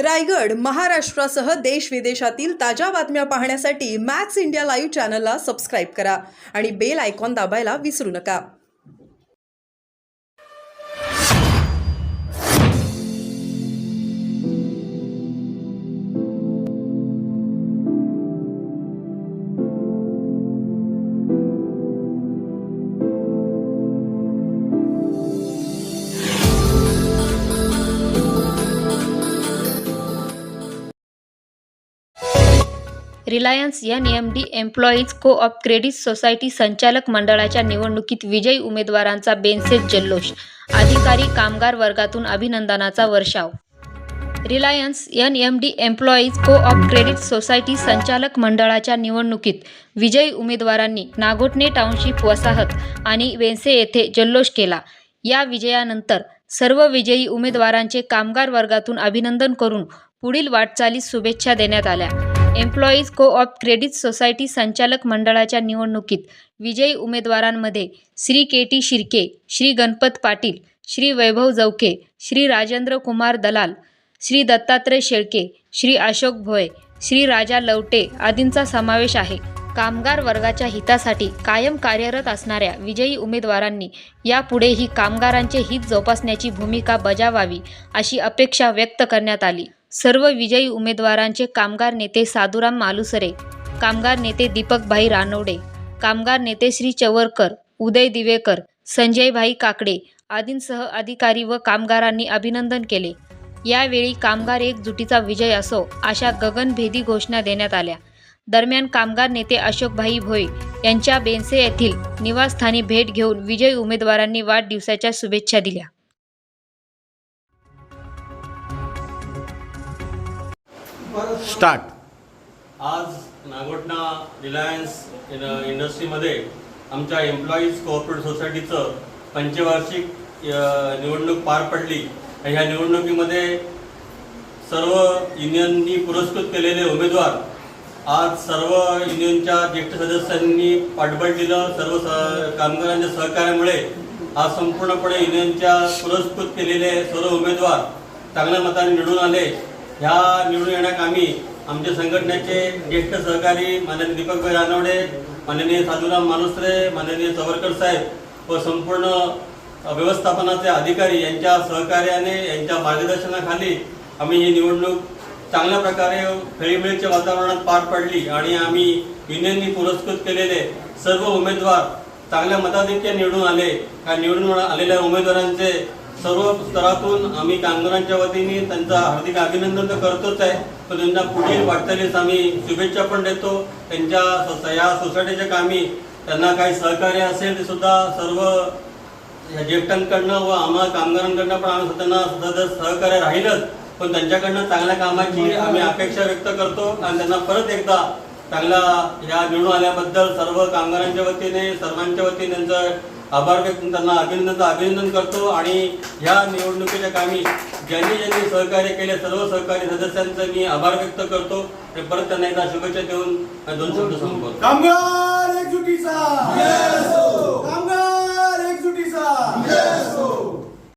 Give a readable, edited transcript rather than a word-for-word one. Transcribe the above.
रायगड, महाराष्ट्रासह देश विदेशातील ताज्या बातम्या पाहण्यासाठी मॅक्स इंडिया लाईव्ह चॅनलला सबस्क्राईब करा आणि बेल आयकॉन दाबायला विसरू नका. Reliance NMD employees co-op credit society संचालक मंडळाच्या निवडणुकीत विजयी उमेदवारांचा बेनसेट जल्लोष, अधिकारी कामगार वर्गातून अभिनंदनाचा वर्षाव. Reliance NMD employees co-op credit society संचालक मंडळाच्या निवडणुकीत विजयी उमेदवारांनी नागोठणे टाउनशिप वसाहत आणि वेन्से येथे जल्लोष केला. या विजयानंतर सर्व विजयी उमेदवारांचे कामगार वर्गातून अभिनंदन करून पुढील वाटचालीस शुभेच्छा देण्यात आल्या. एम्प्लॉईज को-ऑप क्रेडिट सोसायटी संचालक मंडळाच्या निवडणुकीत विजयी उमेदवारांमध्ये श्री के.टी. शिर्के, श्री गणपत पाटील, श्री वैभव जवके, श्री राजेंद्र कुमार दलाल, श्री दत्तात्रय शेळके, श्री अशोक भोये, श्री राजा लवटे आदींचा समावेश आहे. कामगार वर्गाच्या हितासाठी कायम कार्यरत असणाऱ्या विजयी उमेदवारांनी यापुढेही कामगारांचे हित जोपासण्याची भूमिका बजावावी अशी अपेक्षा व्यक्त करण्यात आली. सर्व विजयी उमेदवारांचे कामगार नेते साधुराम मालुसरे, कामगार नेते दीपकभाई रानवडे, कामगार नेते श्री चवरकर, उदय दिवेकर, संजयभाई काकडे आदींसह अधिकारी व कामगारांनी अभिनंदन केले. यावेळी कामगार एकजुटीचा विजय असो अशा गगनभेदी घोषणा देण्यात आल्या. दरम्यान कामगार नेते अशोकभाई भोये यांच्या बेन्से येथील निवासस्थानी भेट घेऊन विजयी उमेदवारांनी वाढदिवसाच्या शुभेच्छा दिल्या. स्टार्ट. आज नागोठणा रिलायन्स इंडस्ट्रीमध्ये आमच्या एम्प्लॉईज कोऑपरेटिव्ह सोसायटीचं पंचवार्षिक निवडणूक पार पडली. ह्या निवडणुकीमध्ये सर्व युनियननी पुरस्कृत केलेले उमेदवार आज सर्व युनियनच्या ज्येष्ठ सदस्यांनी पाठबळ दिलं. सर्व कामगारांच्या सहकार्यामुळे आज संपूर्णपणे युनियनच्या पुरस्कृत केलेले सर्व उमेदवार चांगल्या मताने निवडून आले. ह्या निवडून येण्याकामी आमच्या संघटनेचे ज्येष्ठ सहकारी माननीय दीपकभाई रानवडे, माननीय साधुराम मालुसरे, माननीय चवरकर साहेब व संपूर्ण व्यवस्थापनाचे अधिकारी यांच्या सहकार्याने, यांच्या मार्गदर्शनाखाली आम्ही ही निवडणूक चांगल्या प्रकारे खेळीमेळीच्या वातावरणात पार पडली आणि आम्ही युनियननी पुरस्कृत केलेले सर्व उमेदवार चांगल्या मताधिक्य निवडून आले. ह्या निवडून आलेल्या उमेदवारांचे सर्व स्तरातून आम्ही कामगारांच्या वतीने त्यांचा हार्दिक अभिनंदन तर करतोच आहे, पण त्यांना पुढील वाटचालीस आम्ही शुभेच्छा पण देतो. त्यांच्या या सोसायटीच्या कामी त्यांना काही सहकार्य असेल ते सुद्धा सर्व ज्येष्ठांकडनं व आम्हाला कामगारांकडनं पण आम्ही त्यांना सहकार्य राहीलच, पण त्यांच्याकडनं चांगल्या कामाची आम्ही अपेक्षा व्यक्त करतो आणि त्यांना परत एकदा चांगला ह्या निवडून आल्याबद्दल सर्व कामगारांच्या वतीने, सर्वांच्या वतीने त्यांचं आभार व्यक्त, त्यांना अभिनंदन करतो. आणि ह्या निवडणुकीच्या कामी ज्यांनी सहकार्य केले सर्व सहकारी सदस्यांचं मी आभार व्यक्त करतो आणि परत त्यांना एकदा शुभेच्छा देऊन दोन शब्द संपवतो. कामगार एकजुटीचा, कामगार एकजुटीचा.